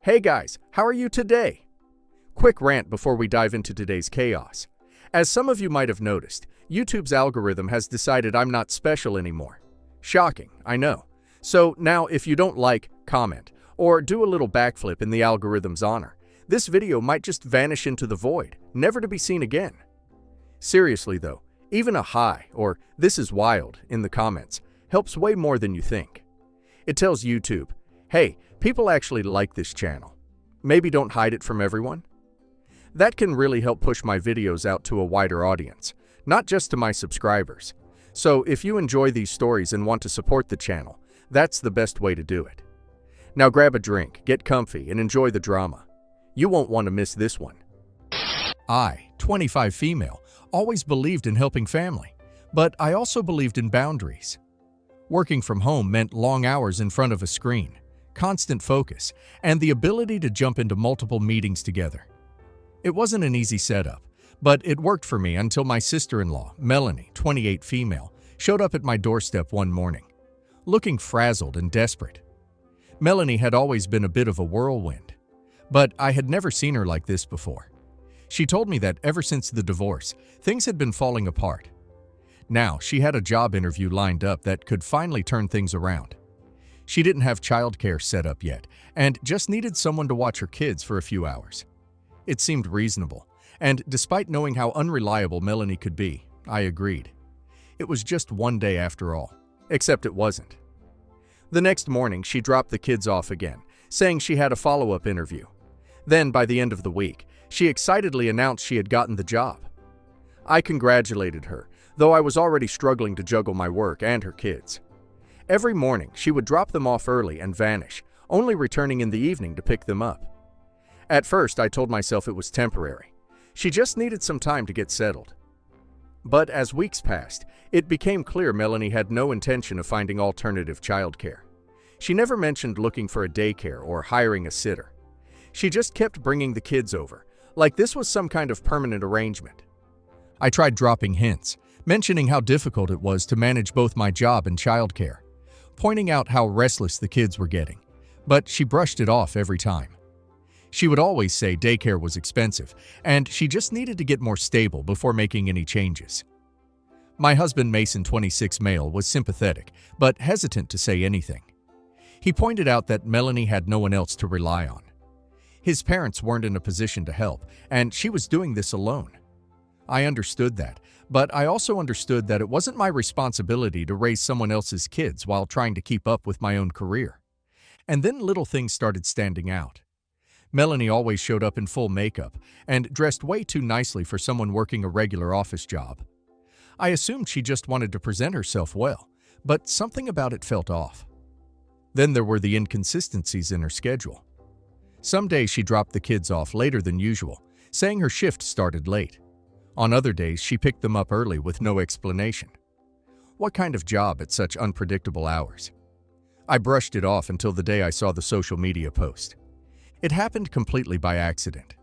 Hey guys, how are you today? Quick rant before we dive into today's chaos. As some of you might have noticed, YouTube's algorithm has decided I'm not special anymore. Shocking, I know. So now if you don't like, comment, or do a little backflip in the algorithm's honor, this video might just vanish into the void, never to be seen again. Seriously though, even a hi or "this is wild" in the comments helps way more than you think. It tells YouTube, hey, people actually like this channel. Maybe don't hide it from everyone. That can really help push my videos out to a wider audience, not just to my subscribers. So if you enjoy these stories and want to support the channel, that's the best way to do it. Now grab a drink, get comfy, and enjoy the drama. You won't want to miss this one. I, 25 female, always believed in helping family, but I also believed in boundaries. Working from home meant long hours in front of a screen, constant focus, and the ability to jump into multiple meetings together. It wasn't an easy setup, but it worked for me until my sister-in-law, Melanie, 28 female, showed up at my doorstep one morning, looking frazzled and desperate. Melanie had always been a bit of a whirlwind, but I had never seen her like this before. She told me that ever since the divorce, things had been falling apart. Now, she had a job interview lined up that could finally turn things around. She didn't have childcare set up yet and just needed someone to watch her kids for a few hours. It seemed reasonable, and despite knowing how unreliable Melanie could be, I agreed. It was just one day after all, except it wasn't. The next morning, she dropped the kids off again, saying she had a follow-up interview. Then, by the end of the week, she excitedly announced she had gotten the job. I congratulated her, though I was already struggling to juggle my work and her kids. Every morning, she would drop them off early and vanish, only returning in the evening to pick them up. At first, I told myself it was temporary. She just needed some time to get settled. But as weeks passed, it became clear Melanie had no intention of finding alternative childcare. She never mentioned looking for a daycare or hiring a sitter. She just kept bringing the kids over, like this was some kind of permanent arrangement. I tried dropping hints, mentioning how difficult it was to manage both my job and childcare, pointing out how restless the kids were getting, but she brushed it off every time. She would always say daycare was expensive, and she just needed to get more stable before making any changes. My husband, Mason, 26 male, was sympathetic, but hesitant to say anything. He pointed out that Melanie had no one else to rely on. His parents weren't in a position to help, and she was doing this alone. I understood that, but I also understood that it wasn't my responsibility to raise someone else's kids while trying to keep up with my own career. And then little things started standing out. Melanie always showed up in full makeup and dressed way too nicely for someone working a regular office job. I assumed she just wanted to present herself well, but something about it felt off. Then there were the inconsistencies in her schedule. Some days she dropped the kids off later than usual, saying her shift started late. On other days, she picked them up early with no explanation. What kind of job at such unpredictable hours? I brushed it off until the day I saw the social media post. It happened completely by accident.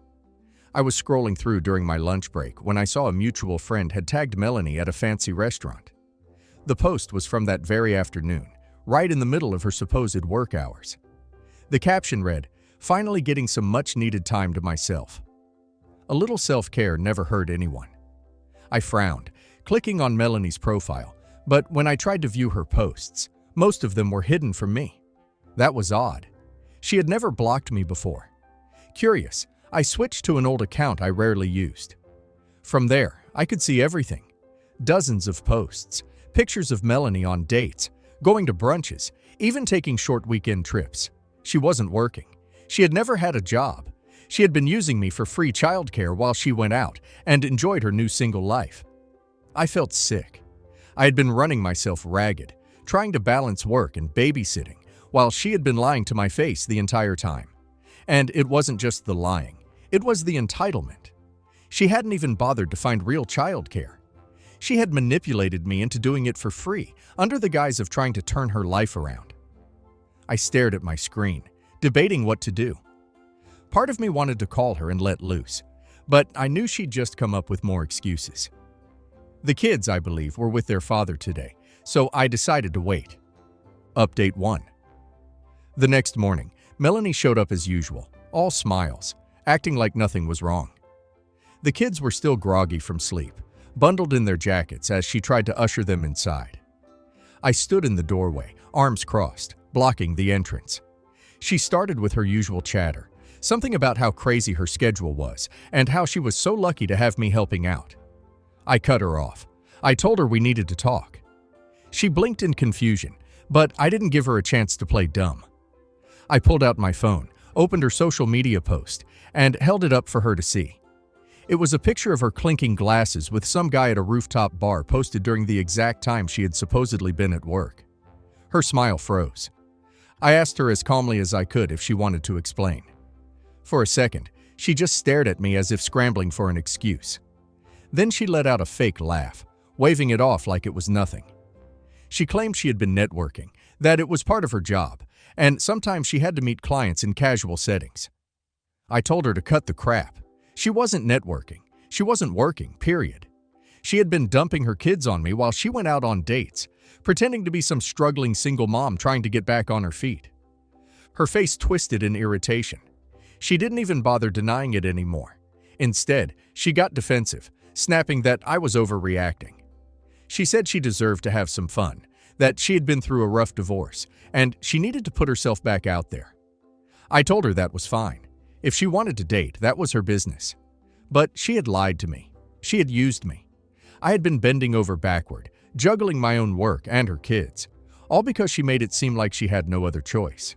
I was scrolling through during my lunch break when I saw a mutual friend had tagged Melanie at a fancy restaurant. The post was from that very afternoon, right in the middle of her supposed work hours. The caption read, "Finally getting some much-needed time to myself." A little self-care never hurt anyone. I frowned, clicking on Melanie's profile, but when I tried to view her posts, most of them were hidden from me. That was odd. She had never blocked me before. Curious, I switched to an old account I rarely used. From there, I could see everything. Dozens of posts, pictures of Melanie on dates, going to brunches, even taking short weekend trips. She wasn't working. She had never had a job. She had been using me for free childcare while she went out and enjoyed her new single life. I felt sick. I had been running myself ragged, trying to balance work and babysitting, while she had been lying to my face the entire time. And it wasn't just the lying, it was the entitlement. She hadn't even bothered to find real childcare. She had manipulated me into doing it for free, under the guise of trying to turn her life around. I stared at my screen, debating what to do. Part of me wanted to call her and let loose, but I knew she'd just come up with more excuses. The kids, I believe, were with their father today, so I decided to wait. Update 1. The next morning, Melanie showed up as usual, all smiles, acting like nothing was wrong. The kids were still groggy from sleep, bundled in their jackets as she tried to usher them inside. I stood in the doorway, arms crossed, blocking the entrance. She started with her usual chatter, something about how crazy her schedule was and how she was so lucky to have me helping out. I cut her off. I told her we needed to talk. She blinked in confusion, but I didn't give her a chance to play dumb. I pulled out my phone, opened her social media post, and held it up for her to see. It was a picture of her clinking glasses with some guy at a rooftop bar posted during the exact time she had supposedly been at work. Her smile froze. I asked her as calmly as I could if she wanted to explain. For a second, she just stared at me as if scrambling for an excuse. Then she let out a fake laugh, waving it off like it was nothing. She claimed she had been networking, that it was part of her job, and sometimes she had to meet clients in casual settings. I told her to cut the crap. She wasn't networking. She wasn't working, period. She had been dumping her kids on me while she went out on dates, pretending to be some struggling single mom trying to get back on her feet. Her face twisted in irritation. She didn't even bother denying it anymore. Instead, she got defensive, snapping that I was overreacting. She said she deserved to have some fun, that she had been through a rough divorce, and she needed to put herself back out there. I told her that was fine. If she wanted to date, that was her business. But she had lied to me. She had used me. I had been bending over backward, juggling my own work and her kids, all because she made it seem like she had no other choice.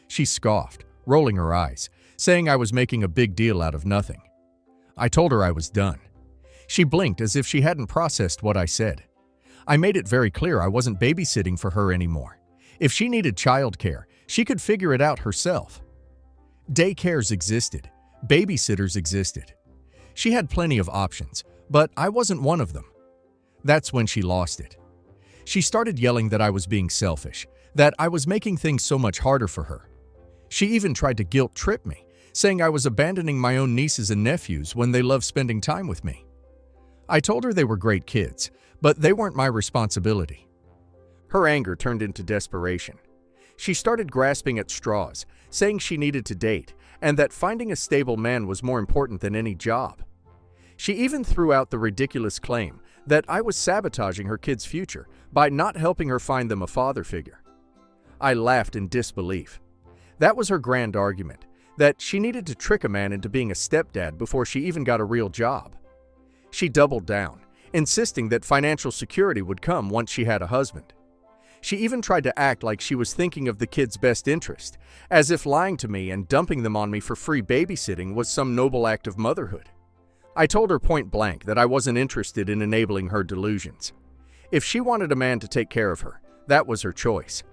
She scoffed, rolling her eyes, saying I was making a big deal out of nothing. I told her I was done. She blinked as if she hadn't processed what I said. I made it very clear I wasn't babysitting for her anymore. If she needed childcare, she could figure it out herself. Daycares existed. Babysitters existed. She had plenty of options, but I wasn't one of them. That's when she lost it. She started yelling that I was being selfish, that I was making things so much harder for her. She even tried to guilt trip me, saying I was abandoning my own nieces and nephews when they loved spending time with me. I told her they were great kids, but they weren't my responsibility. Her anger turned into desperation. She started grasping at straws, saying she needed to date, and that finding a stable man was more important than any job. She even threw out the ridiculous claim that I was sabotaging her kids' future by not helping her find them a father figure. I laughed in disbelief. That was her grand argument, that she needed to trick a man into being a stepdad before she even got a real job. She doubled down, insisting that financial security would come once she had a husband. She even tried to act like she was thinking of the kids' best interest, as if lying to me and dumping them on me for free babysitting was some noble act of motherhood. I told her point blank that I wasn't interested in enabling her delusions. If she wanted a man to take care of her, that was her choice.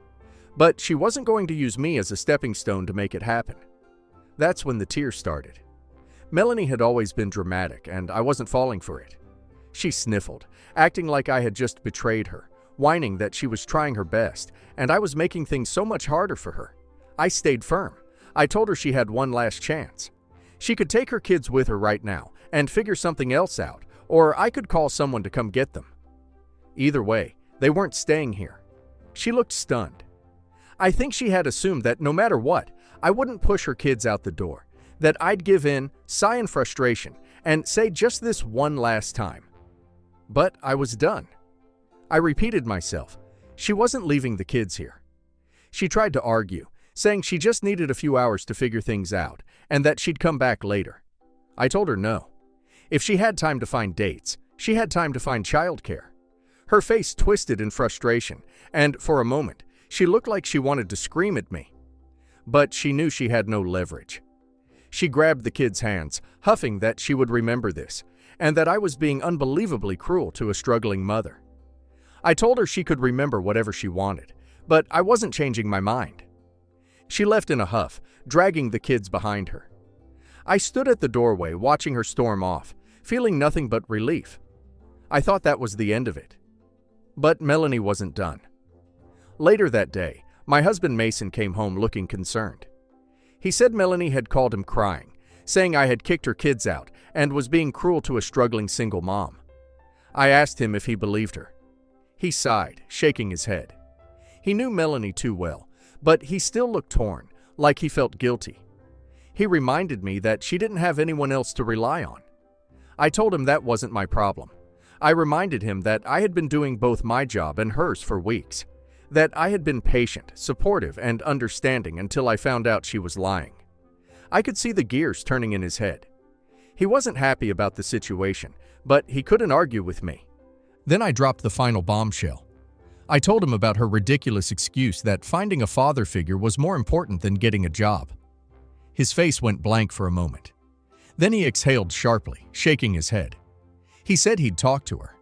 But she wasn't going to use me as a stepping stone to make it happen. That's when the tears started. Melanie had always been dramatic, and I wasn't falling for it. She sniffled, acting like I had just betrayed her, whining that she was trying her best, and I was making things so much harder for her. I stayed firm. I told her she had one last chance. She could take her kids with her right now and figure something else out, or I could call someone to come get them. Either way, they weren't staying here. She looked stunned. I think she had assumed that no matter what, I wouldn't push her kids out the door, that I'd give in, sigh in frustration, and say just this one last time. But I was done. I repeated myself. She wasn't leaving the kids here. She tried to argue, saying she just needed a few hours to figure things out, and that she'd come back later. I told her no. If she had time to find dates, she had time to find childcare. Her face twisted in frustration, and for a moment, she looked like she wanted to scream at me. But she knew she had no leverage. She grabbed the kids' hands, huffing that she would remember this, and that I was being unbelievably cruel to a struggling mother. I told her she could remember whatever she wanted, but I wasn't changing my mind. She left in a huff, dragging the kids behind her. I stood at the doorway watching her storm off, feeling nothing but relief. I thought that was the end of it. But Melanie wasn't done. Later that day, my husband Mason came home looking concerned. He said Melanie had called him crying, saying I had kicked her kids out and was being cruel to a struggling single mom. I asked him if he believed her. He sighed, shaking his head. He knew Melanie too well, but he still looked torn, like he felt guilty. He reminded me that she didn't have anyone else to rely on. I told him that wasn't my problem. I reminded him that I had been doing both my job and hers for weeks, that I had been patient, supportive, and understanding until I found out she was lying. I could see the gears turning in his head. He wasn't happy about the situation, but he couldn't argue with me. Then I dropped the final bombshell. I told him about her ridiculous excuse that finding a father figure was more important than getting a job. His face went blank for a moment. Then he exhaled sharply, shaking his head. He said he'd talk to her.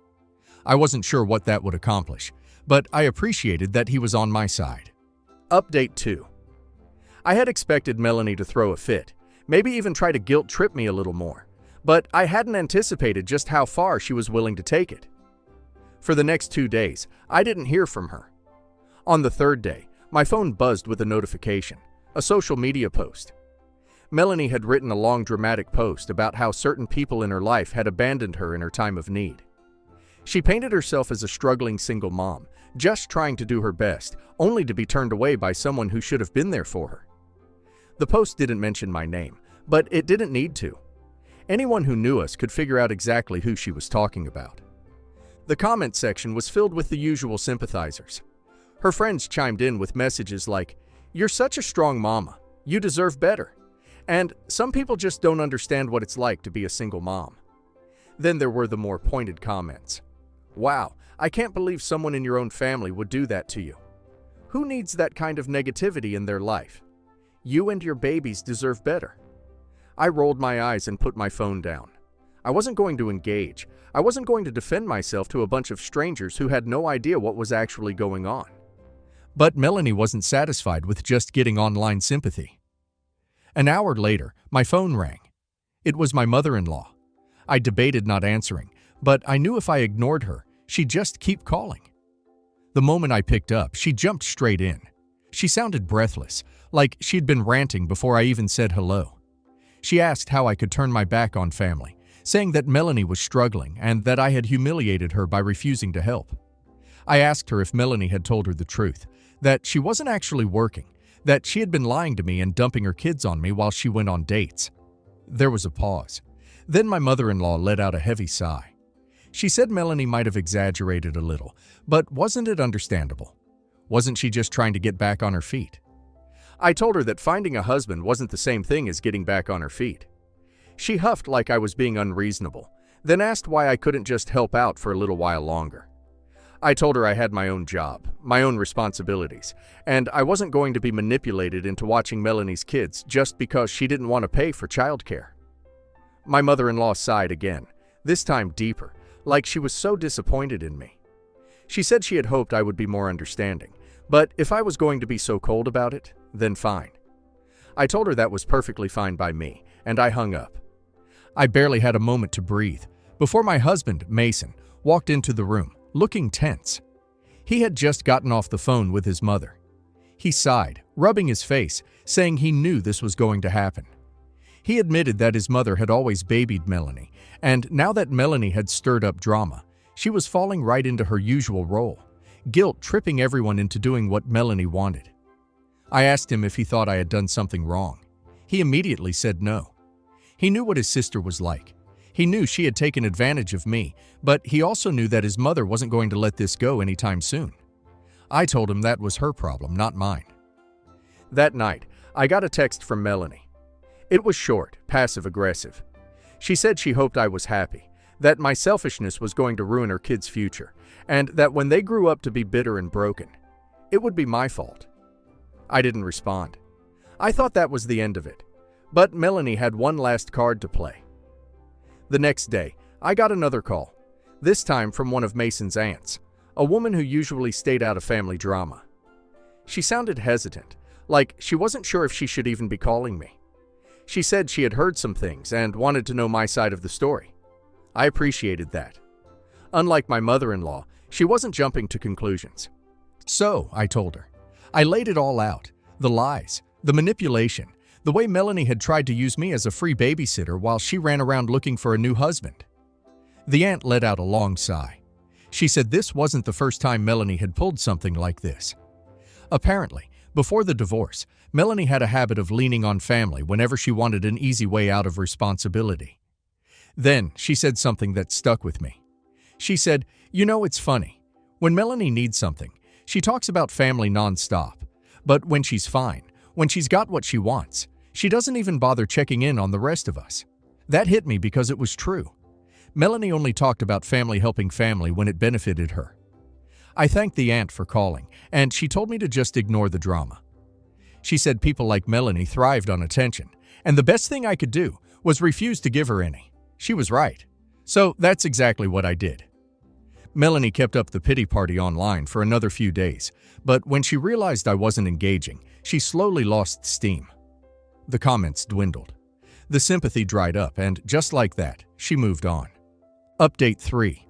I wasn't sure what that would accomplish, but I appreciated that he was on my side. Update 2. I had expected Melanie to throw a fit, maybe even try to guilt-trip me a little more, but I hadn't anticipated just how far she was willing to take it. For the next 2 days, I didn't hear from her. On the third day, my phone buzzed with a notification, a social media post. Melanie had written a long dramatic post about how certain people in her life had abandoned her in her time of need. She painted herself as a struggling single mom, just trying to do her best, only to be turned away by someone who should have been there for her. The post didn't mention my name, but it didn't need to. Anyone who knew us could figure out exactly who she was talking about. The comment section was filled with the usual sympathizers. Her friends chimed in with messages like, "You're such a strong mama. You deserve better." And "Some people just don't understand what it's like to be a single mom." Then there were the more pointed comments. "Wow, I can't believe someone in your own family would do that to you. Who needs that kind of negativity in their life? You and your babies deserve better." I rolled my eyes and put my phone down. I wasn't going to engage. I wasn't going to defend myself to a bunch of strangers who had no idea what was actually going on. But Melanie wasn't satisfied with just getting online sympathy. An hour later, my phone rang. It was my mother-in-law. I debated not answering, but I knew if I ignored her, she'd just keep calling. The moment I picked up, she jumped straight in. She sounded breathless, like she'd been ranting before I even said hello. She asked how I could turn my back on family, saying that Melanie was struggling and that I had humiliated her by refusing to help. I asked her if Melanie had told her the truth, that she wasn't actually working, that she had been lying to me and dumping her kids on me while she went on dates. There was a pause. Then my mother-in-law let out a heavy sigh. She said Melanie might have exaggerated a little, but wasn't it understandable? Wasn't she just trying to get back on her feet? I told her that finding a husband wasn't the same thing as getting back on her feet. She huffed like I was being unreasonable, then asked why I couldn't just help out for a little while longer. I told her I had my own job, my own responsibilities, and I wasn't going to be manipulated into watching Melanie's kids just because she didn't want to pay for childcare. My mother-in-law sighed again, this time deeper, like she was so disappointed in me. She said she had hoped I would be more understanding, but if I was going to be so cold about it, then fine. I told her that was perfectly fine by me, and I hung up. I barely had a moment to breathe before my husband, Mason, walked into the room, looking tense. He had just gotten off the phone with his mother. He sighed, rubbing his face, saying he knew this was going to happen. He admitted that his mother had always babied Melanie, and now that Melanie had stirred up drama, she was falling right into her usual role, guilt tripping everyone into doing what Melanie wanted. I asked him if he thought I had done something wrong. He immediately said no. He knew what his sister was like. He knew she had taken advantage of me, but he also knew that his mother wasn't going to let this go anytime soon. I told him that was her problem, not mine. That night, I got a text from Melanie. It was short, passive-aggressive. She said she hoped I was happy, that my selfishness was going to ruin her kids' future, and that when they grew up to be bitter and broken, it would be my fault. I didn't respond. I thought that was the end of it, but Melanie had one last card to play. The next day, I got another call, this time from one of Mason's aunts, a woman who usually stayed out of family drama. She sounded hesitant, like she wasn't sure if she should even be calling me. She said she had heard some things and wanted to know my side of the story. I appreciated that. Unlike my mother-in-law, she wasn't jumping to conclusions. So, I told her, I laid it all out, the lies, the manipulation, the way Melanie had tried to use me as a free babysitter while she ran around looking for a new husband. The aunt let out a long sigh. She said this wasn't the first time Melanie had pulled something like this. Apparently, Before the divorce, Melanie had a habit of leaning on family whenever she wanted an easy way out of responsibility. Then, she said something that stuck with me. She said, "You know, it's funny. When Melanie needs something, she talks about family nonstop. But when she's fine, when she's got what she wants, she doesn't even bother checking in on the rest of us." That hit me because it was true. Melanie only talked about family helping family when it benefited her. I thanked the aunt for calling, and she told me to just ignore the drama. She said people like Melanie thrived on attention, and the best thing I could do was refuse to give her any. She was right. So that's exactly what I did. Melanie kept up the pity party online for another few days, but when she realized I wasn't engaging, she slowly lost steam. The comments dwindled. The sympathy dried up, and just like that, she moved on. Update 3.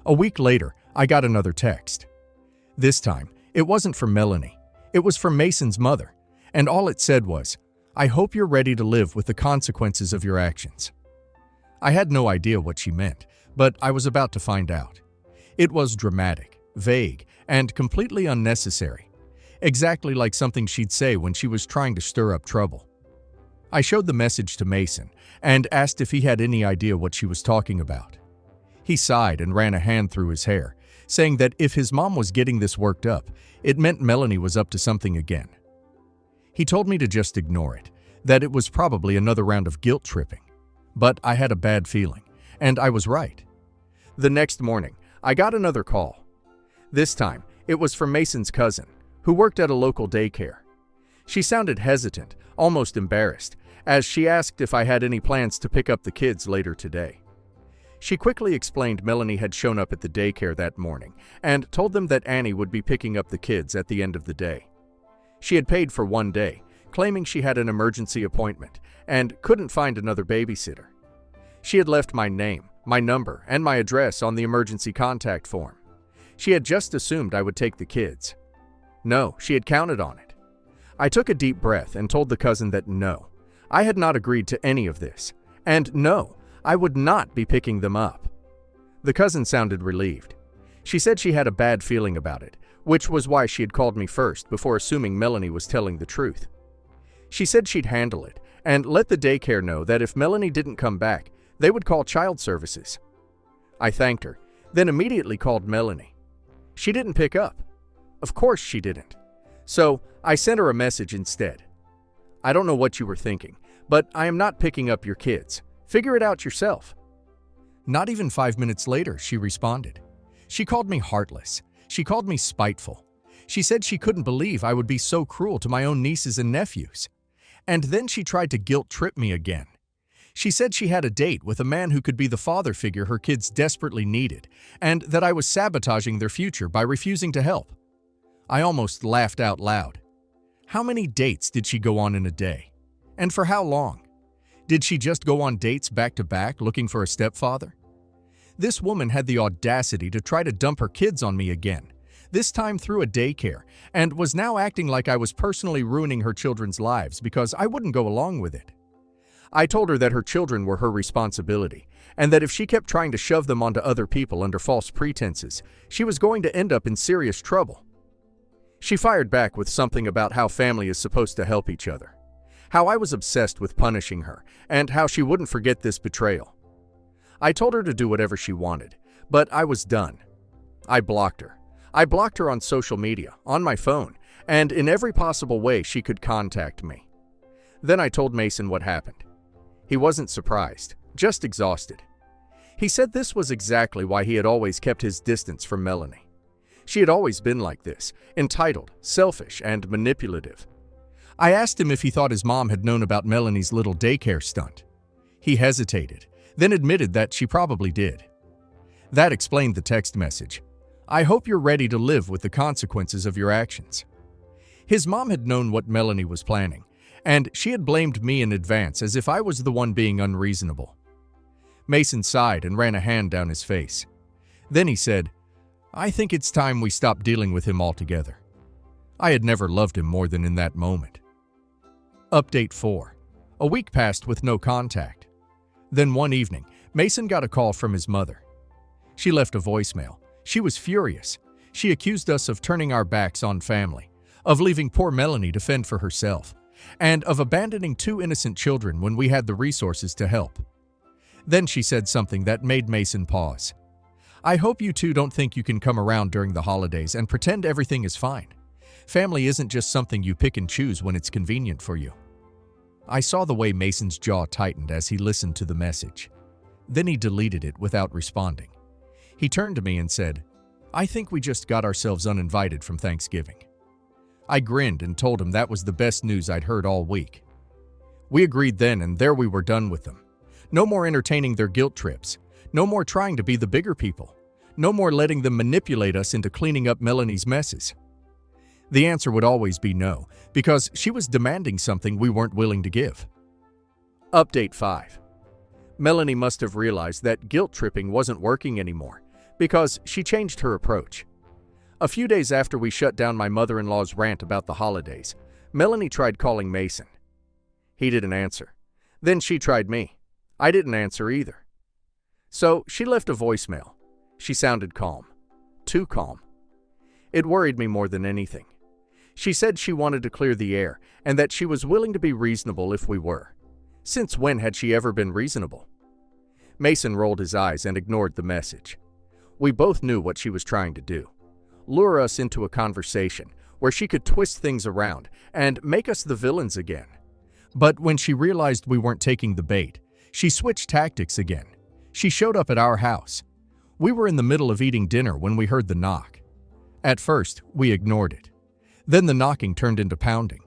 A week later, I got another text. This time, it wasn't from Melanie. It was from Mason's mother, and all it said was, "I hope you're ready to live with the consequences of your actions." I had no idea what she meant, but I was about to find out. It was dramatic, vague, and completely unnecessary, exactly like something she'd say when she was trying to stir up trouble. I showed the message to Mason and asked if he had any idea what she was talking about. He sighed and ran a hand through his hair, saying that if his mom was getting this worked up, it meant Melanie was up to something again. He told me to just ignore it, that it was probably another round of guilt tripping. But I had a bad feeling, and I was right. The next morning, I got another call. This time, it was from Mason's cousin, who worked at a local daycare. She sounded hesitant, almost embarrassed, as she asked if I had any plans to pick up the kids later today. She quickly explained Melanie had shown up at the daycare that morning and told them that Annie would be picking up the kids at the end of the day. She had paid for one day, claiming she had an emergency appointment and couldn't find another babysitter. She had left my name, my number, and my address on the emergency contact form. She had just assumed I would take the kids. No, she had counted on it. I took a deep breath and told the cousin that no, I had not agreed to any of this, and no, I would not be picking them up. The cousin sounded relieved. She said she had a bad feeling about it, which was why she had called me first before assuming Melanie was telling the truth. She said she'd handle it and let the daycare know that if Melanie didn't come back, they would call child services. I thanked her, then immediately called Melanie. She didn't pick up. Of course she didn't. So I sent her a message instead. "I don't know what you were thinking, but I am not picking up your kids. Figure it out yourself." Not even 5 minutes later, she responded. She called me heartless. She called me spiteful. She said she couldn't believe I would be so cruel to my own nieces and nephews. And then she tried to guilt-trip me again. She said she had a date with a man who could be the father figure her kids desperately needed, and that I was sabotaging their future by refusing to help. I almost laughed out loud. How many dates did she go on in a day? And for how long? Did she just go on dates back to back looking for a stepfather? This woman had the audacity to try to dump her kids on me again, this time through a daycare, and was now acting like I was personally ruining her children's lives because I wouldn't go along with it. I told her that her children were her responsibility, and that if she kept trying to shove them onto other people under false pretenses, she was going to end up in serious trouble. She fired back with something about how family is supposed to help each other, how I was obsessed with punishing her, and how she wouldn't forget this betrayal. I told her to do whatever she wanted, but I was done. I blocked her. I blocked her on social media, on my phone, and in every possible way she could contact me. Then I told Mason what happened. He wasn't surprised, just exhausted. He said this was exactly why he had always kept his distance from Melanie. She had always been like this, entitled, selfish, and manipulative. I asked him if he thought his mom had known about Melanie's little daycare stunt. He hesitated, then admitted that she probably did. That explained the text message. "I hope you're ready to live with the consequences of your actions." His mom had known what Melanie was planning, and she had blamed me in advance as if I was the one being unreasonable. Mason sighed and ran a hand down his face. Then he said, "I think it's time we stop dealing with him altogether." I had never loved him more than in that moment. Update 4. A week passed with no contact. Then one evening, Mason got a call from his mother. She left a voicemail. She was furious. She accused us of turning our backs on family, of leaving poor Melanie to fend for herself, and of abandoning two innocent children when we had the resources to help. Then she said something that made Mason pause. "I hope you two don't think you can come around during the holidays and pretend everything is fine. Family isn't just something you pick and choose when it's convenient for you." I saw the way Mason's jaw tightened as he listened to the message. Then he deleted it without responding. He turned to me and said, "I think we just got ourselves uninvited from Thanksgiving." I grinned and told him that was the best news I'd heard all week. We agreed then, and there we were done with them. No more entertaining their guilt trips. No more trying to be the bigger people. No more letting them manipulate us into cleaning up Melanie's messes. The answer would always be no, because she was demanding something we weren't willing to give. Update 5. Melanie must have realized that guilt tripping wasn't working anymore, because she changed her approach. A few days after we shut down my mother-in-law's rant about the holidays, Melanie tried calling Mason. He didn't answer. Then she tried me. I didn't answer either. So she left a voicemail. She sounded calm. Too calm. It worried me more than anything. She said she wanted to clear the air and that she was willing to be reasonable if we were. Since when had she ever been reasonable? Mason rolled his eyes and ignored the message. We both knew what she was trying to do. Lure us into a conversation where she could twist things around and make us the villains again. But when she realized we weren't taking the bait, she switched tactics again. She showed up at our house. We were in the middle of eating dinner when we heard the knock. At first, we ignored it. Then the knocking turned into pounding.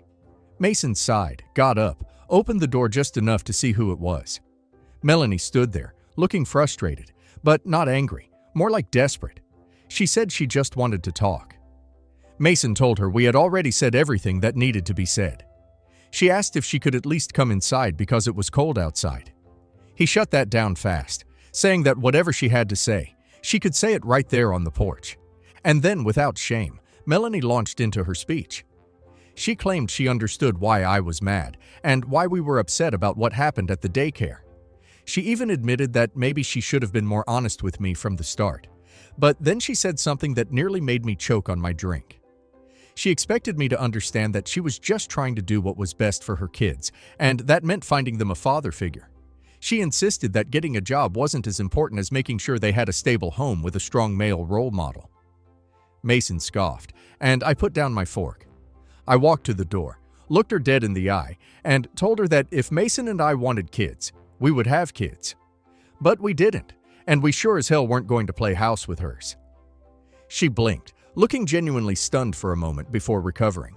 Mason sighed, got up, opened the door just enough to see who it was. Melanie stood there, looking frustrated, but not angry, more like desperate. She said she just wanted to talk. Mason told her we had already said everything that needed to be said. She asked if she could at least come inside because it was cold outside. He shut that down fast, saying that whatever she had to say, she could say it right there on the porch. And then, without shame, Melanie launched into her speech. She claimed she understood why I was mad and why we were upset about what happened at the daycare. She even admitted that maybe she should have been more honest with me from the start. But then she said something that nearly made me choke on my drink. She expected me to understand that she was just trying to do what was best for her kids, and that meant finding them a father figure. She insisted that getting a job wasn't as important as making sure they had a stable home with a strong male role model. Mason scoffed, and I put down my fork. I walked to the door, looked her dead in the eye, and told her that if Mason and I wanted kids, we would have kids. But we didn't, and we sure as hell weren't going to play house with hers. She blinked, looking genuinely stunned for a moment before recovering.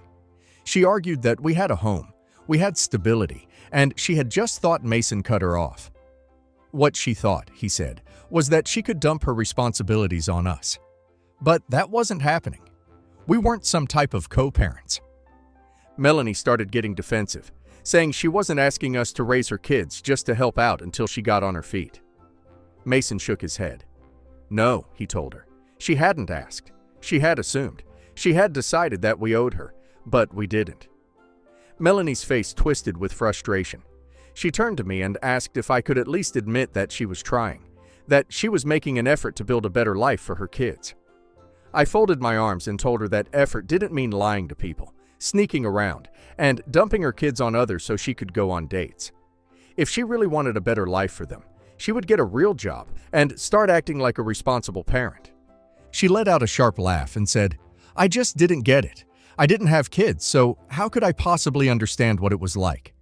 She argued that we had a home, we had stability, and she had just thought Mason cut her off. What she thought, he said, was that she could dump her responsibilities on us. But that wasn't happening. We weren't some type of co-parents. Melanie started getting defensive, saying she wasn't asking us to raise her kids just to help out until she got on her feet. Mason shook his head. No, he told her. She hadn't asked. She had assumed. She had decided that we owed her, but we didn't. Melanie's face twisted with frustration. She turned to me and asked if I could at least admit that she was trying, that she was making an effort to build a better life for her kids. I folded my arms and told her that effort didn't mean lying to people, sneaking around, and dumping her kids on others so she could go on dates. If she really wanted a better life for them, she would get a real job and start acting like a responsible parent. She let out a sharp laugh and said, "I just didn't get it. I didn't have kids, so how could I possibly understand what it was like?"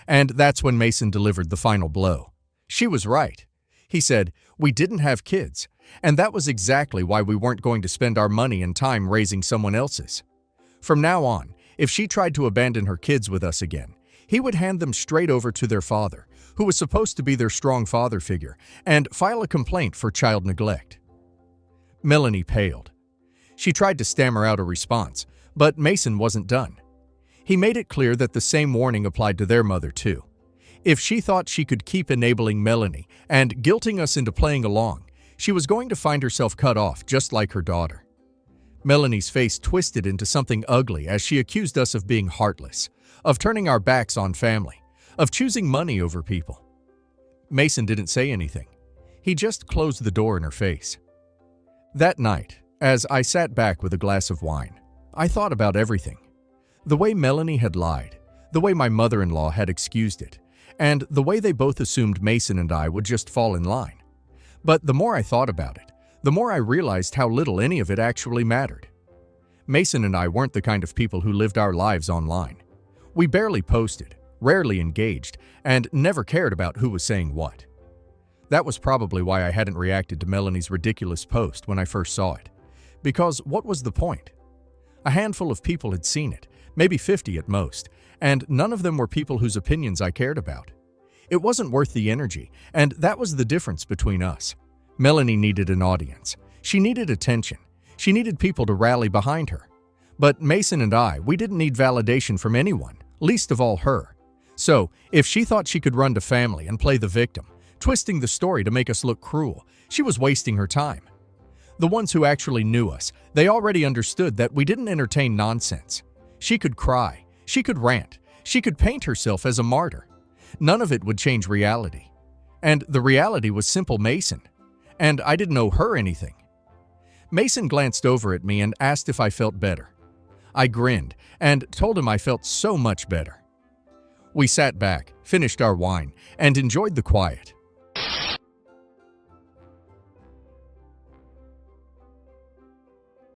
And that's when Mason delivered the final blow. She was right. He said, "We didn't have kids, and that was exactly why we weren't going to spend our money and time raising someone else's. From now on, if she tried to abandon her kids with us again, he would hand them straight over to their father, who was supposed to be their strong father figure, and file a complaint for child neglect." Melanie paled. She tried to stammer out a response, but Mason wasn't done. He made it clear that the same warning applied to their mother too. If she thought she could keep enabling Melanie and guilting us into playing along, she was going to find herself cut off just like her daughter. Melanie's face twisted into something ugly as she accused us of being heartless, of turning our backs on family, of choosing money over people. Mason didn't say anything. He just closed the door in her face. That night, as I sat back with a glass of wine, I thought about everything. The way Melanie had lied, the way my mother-in-law had excused it, and the way they both assumed Mason and I would just fall in line. But the more I thought about it, the more I realized how little any of it actually mattered. Mason and I weren't the kind of people who lived our lives online. We barely posted, rarely engaged, and never cared about who was saying what. That was probably why I hadn't reacted to Melanie's ridiculous post when I first saw it. Because what was the point? A handful of people had seen it, maybe 50 at most, and none of them were people whose opinions I cared about. It wasn't worth the energy, and that was the difference between us. Melanie needed an audience. She needed attention. She needed people to rally behind her. But Mason and I, we didn't need validation from anyone, least of all her. So, if she thought she could run to family and play the victim, twisting the story to make us look cruel, she was wasting her time. The ones who actually knew us, they already understood that we didn't entertain nonsense. She could cry, she could rant, she could paint herself as a martyr. None of it would change reality. And the reality was simple Mason. And I didn't owe her anything. Mason glanced over at me and asked if I felt better. I grinned and told him I felt so much better. We sat back, finished our wine, and enjoyed the quiet.